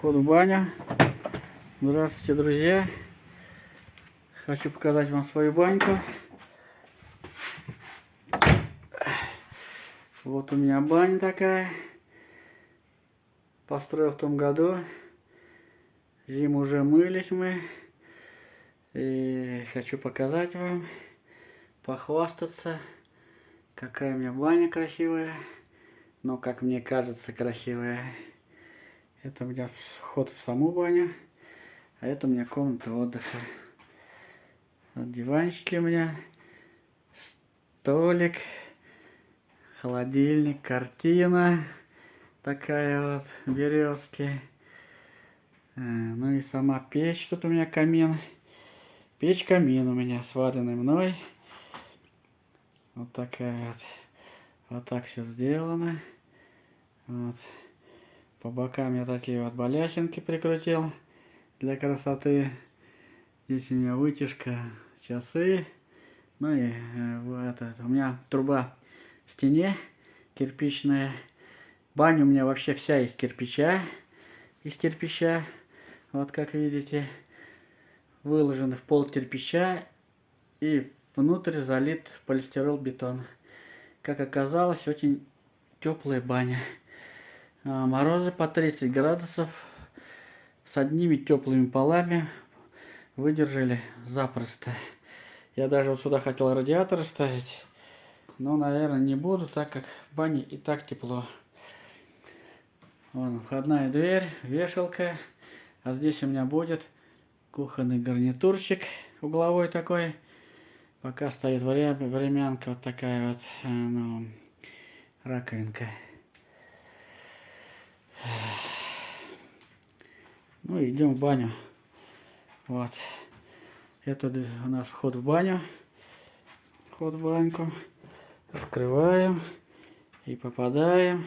Вход в баню. Здравствуйте, друзья. Хочу показать вам свою баньку. Вот у меня баня такая. Построил в том году. Зиму уже мылись мы. И хочу показать вам, похвастаться, какая у меня баня красивая. Но, как мне кажется, красивая. Это у меня вход в саму баню. А это у меня комната отдыха. Вот диванчики у меня. Столик. Холодильник. Картина. Такая вот. Березки. Ну и сама печь. Тут у меня камин. Печь-камин у меня, сваренный мной. Вот такая вот. Вот так все сделано. Вот. По бокам я такие вот балясинки прикрутил для красоты. Здесь у меня вытяжка, часы. Ну и у меня труба в стене кирпичная. Баня у меня вообще вся из кирпича. Вот как видите. Выложена в пол кирпича. И внутрь залит полистирол-бетон. Как оказалось, очень теплая баня. Морозы по 30 градусов с одними теплыми полами выдержали запросто. Я даже вот сюда хотел радиатор ставить, но, наверное, не буду, так как в бане и так тепло. Вон входная дверь, вешалка. А здесь у меня будет кухонный гарнитурчик угловой такой. Пока стоит времянка вот такая вот, раковинка. Ну, идем в баню. Вот. Это у нас вход в баню. Вход в баньку. Открываем. И попадаем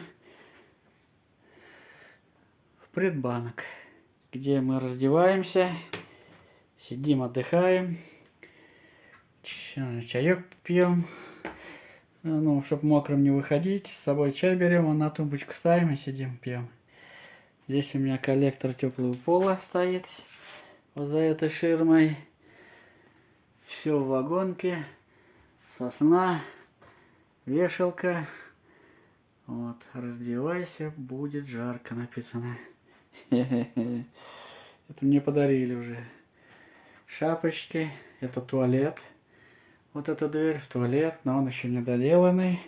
в предбанок, где мы раздеваемся. Сидим, отдыхаем. Чаек пьем. Ну, чтобы мокрым не выходить. С собой чай берем, на тумбочку ставим и сидим, пьем. Здесь у меня коллектор теплого пола стоит. Вот за этой ширмой. Все в вагонке. Сосна. Вешалка. Вот. Раздевайся, будет жарко, написано. Это мне подарили уже. Шапочки. Это туалет. Вот эта дверь в туалет, но он еще не доделанный.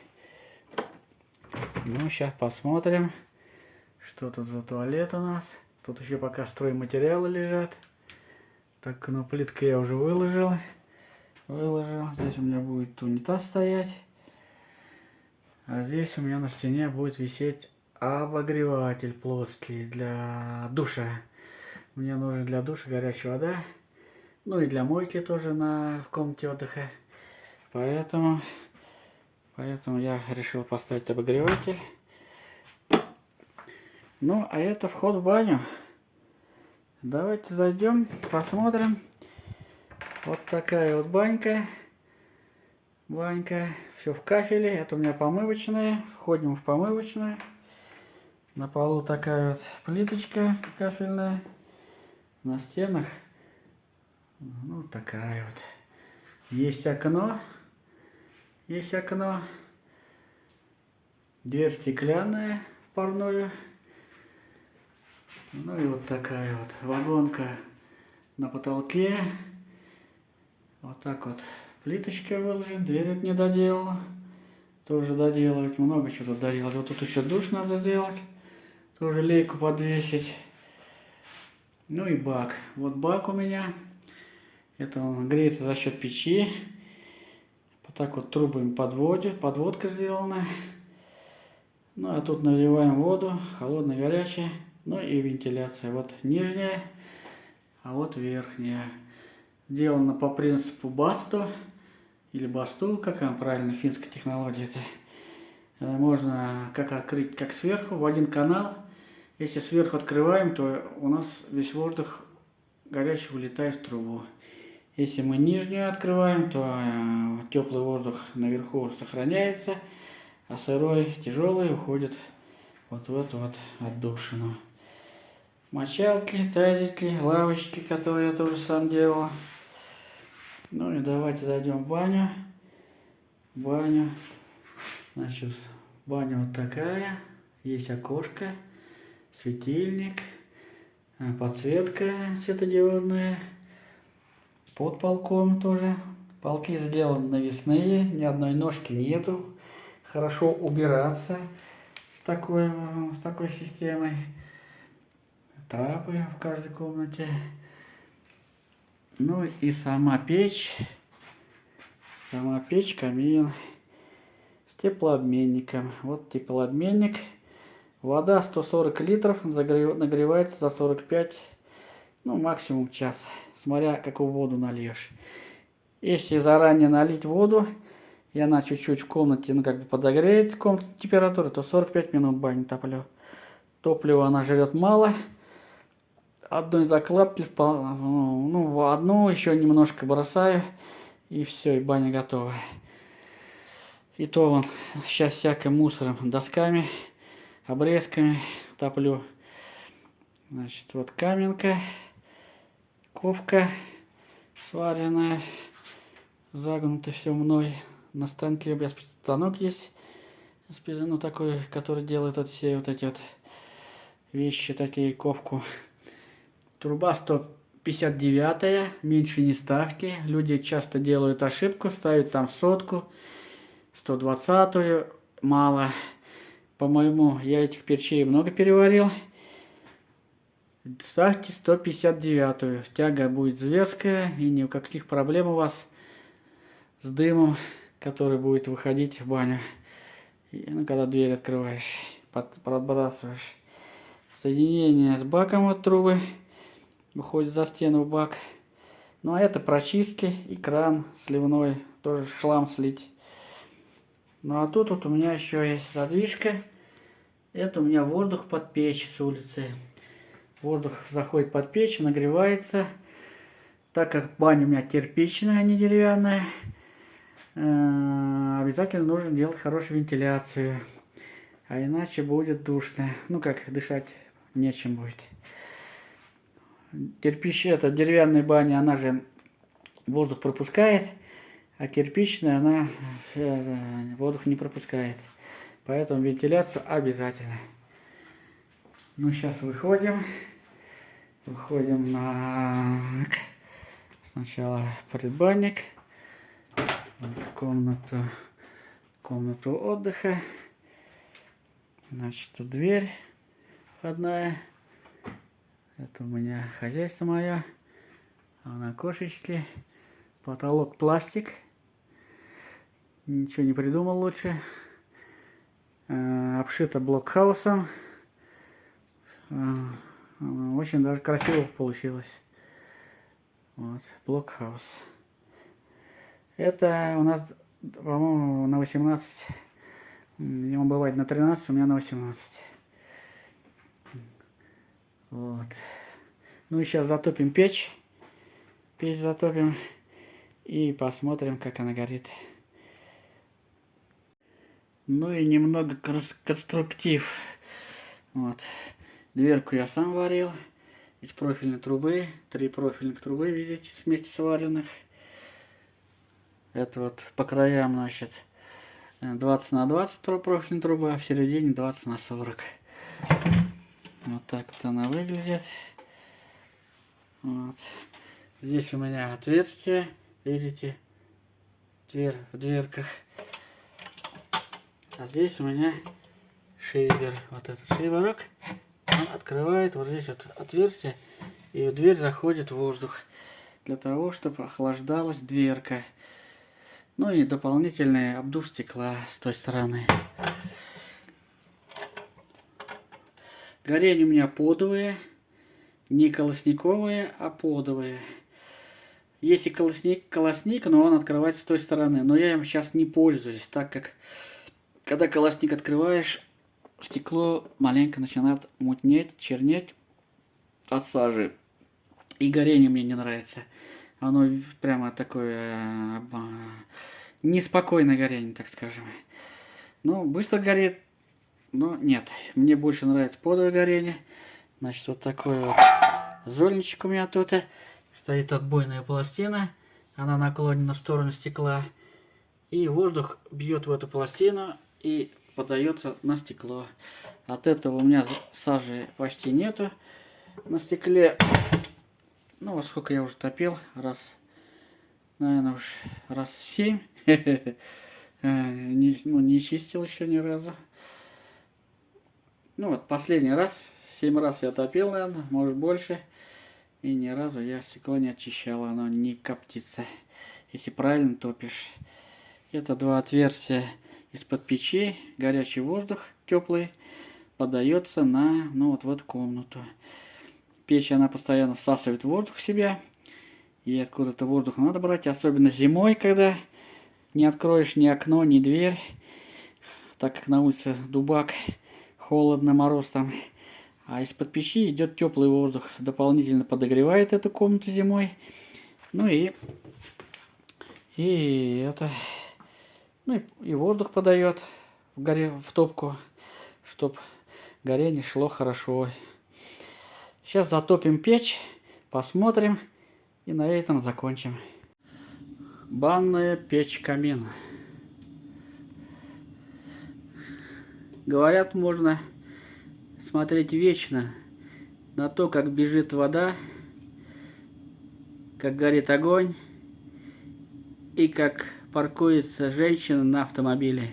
Ну, сейчас посмотрим, что тут за туалет у нас. Тут еще пока стройматериалы лежат. Так, ну, плитку я уже выложил. Здесь у меня будет унитаз стоять. А здесь у меня на стене будет висеть обогреватель плоский для душа. Мне нужна для душа горячая вода. Ну и для мойки тоже в комнате отдыха. Поэтому я решил поставить обогреватель. Ну, а это вход в баню. Давайте зайдем, посмотрим. Вот такая вот банька. Все в кафеле. Это у меня помывочная. Входим в помывочную. На полу такая вот плиточка кафельная. На стенах, ну, такая вот. Есть окно. Дверь стеклянная в парную. Ну и вот такая вот вагонка на потолке. Вот так вот плиточка выложена. Дверь вот не доделала. Тоже доделывать. Много чего тут доделать. Вот тут еще душ надо сделать. Тоже лейку подвесить. Ну и бак. Вот бак у меня. Это он греется за счет печи. Вот так вот трубами подводка сделана. Ну а тут наливаем воду, холодная, горячая. Ну и вентиляция. Вот нижняя, а вот верхняя. Сделано по принципу Басту. Или Басту, как она правильно, финская технология. Это можно как открыть, как сверху, в один канал. Если сверху открываем, то у нас весь воздух горячий вылетает в трубу. Если мы нижнюю открываем, то теплый воздух наверху сохраняется, а сырой, тяжелый уходит вот в эту вот отдушину. мочалки, тазики, лавочки, которые я тоже сам делал. Ну и давайте зайдем в баню. Значит, баня вот такая. Есть окошко, светильник, подсветка светодиодная. Под полком тоже. Полки сделаны навесные, ни одной ножки нету. Хорошо убираться с такой системой. Трапы в каждой комнате. Ну и сама печь, камин с теплообменником. Вот теплообменник. Вода 140 литров, нагревается за 45, ну максимум час, смотря какую воду нальешь. Если заранее налить воду, и она чуть-чуть в комнате, ну как бы подогреется комнатной температуры, то 45 минут баню топлю. Топлива она жрет мало. Одной закладки, ну одну еще немножко бросаю, и все, и баня готова. И то вон сейчас всяким мусором, досками, обрезками топлю. Значит, вот каменка, ковка сваренная, загнуто все мной. На станке у меня станок есть, ну такой, который делает вот все вот эти вот вещи, такие, ковку. Труба 159, меньше не ставьте. Люди часто делают ошибку, ставят там сотку, 120, мало. По-моему, я этих печей много переварил. Ставьте 159. Тяга будет зверская, и ни у каких проблем у вас с дымом, который будет выходить в баню. И, ну, когда дверь открываешь, подбрасываешь. Соединение с баком от трубы. Выходит за стену в бак. Ну а это прочистки и кран сливной. Тоже шлам слить. Ну а тут вот у меня еще есть задвижка. Это у меня воздух под печь с улицы. Воздух заходит под печь, нагревается. Так как баня у меня кирпичная, а не деревянная, обязательно нужно делать хорошую вентиляцию. А иначе будет душно. Ну как, дышать нечем будет. Кирпич, это деревянная баня, она же воздух пропускает, а кирпичная, она воздух не пропускает. Поэтому вентиляция обязательно. Ну, сейчас выходим. Выходим на сначала предбанник, комнату отдыха. Значит, тут дверь входная. Это у меня хозяйство мое. На окошечке. Потолок пластик. Ничего не придумал лучше. Обшито блокхаусом. Очень даже красиво получилось. Вот, блокхаус. Это у нас, по-моему, на 18. Он бывает на 13, у меня на 18. Вот. Ну и сейчас затопим печь. Печь затопим. И посмотрим, как она горит. Ну и немного конструктив. Вот. Дверку я сам варил. Из профильной трубы. 3 профильных трубы, видите, вместе сваренных. Это вот по краям, значит, 20 на 20 профильная труба, а в середине 20 на 40. Вот так вот она выглядит. Вот. Здесь у меня отверстие, видите, в дверках. А здесь у меня шибер. Вот этот шиберок. Он открывает вот здесь вот отверстие, и в дверь заходит воздух. Для того, чтобы охлаждалась дверка. Ну и дополнительный обдув стекла с той стороны. Горение у меня подовые. Не колосниковые, а подовые. Если колосник, но он открывается с той стороны. Но я им сейчас не пользуюсь, так как когда колосник открываешь, стекло маленько начинает мутнеть, чернеть от сажи. И горение мне не нравится. Оно прямо такое неспокойное горение, так скажем. Ну, быстро горит, но нет. Мне больше нравится подовое горение. Значит, вот такой вот зольничек у меня тут. Стоит отбойная пластина. Она наклонена в сторону стекла. И воздух бьет в эту пластину и подается на стекло. От этого у меня сажи почти нету на стекле. Ну, вот сколько я уже топил. Наверное, уж раз 7. Не чистил еще ни разу. Ну вот, последний раз, 7 раз я топил, наверное, может больше. И ни разу я стекло не очищал, оно не коптится, если правильно топишь. Это 2 отверстия из-под печи, горячий воздух, теплый, подается на, ну вот в эту комнату. Печь, она постоянно всасывает воздух в себя. И откуда-то воздух надо брать, особенно зимой, когда не откроешь ни окно, ни дверь, так как на улице дубак, холодно, мороз там. А из-под печи идет теплый воздух, дополнительно подогревает эту комнату зимой. Ну и это, ну и воздух подает в топку, чтобы горение шло хорошо. Сейчас затопим печь, посмотрим и на этом закончим. Банная печь-камин. Говорят, можно смотреть вечно на то, как бежит вода, как горит огонь и как паркуется женщина на автомобиле.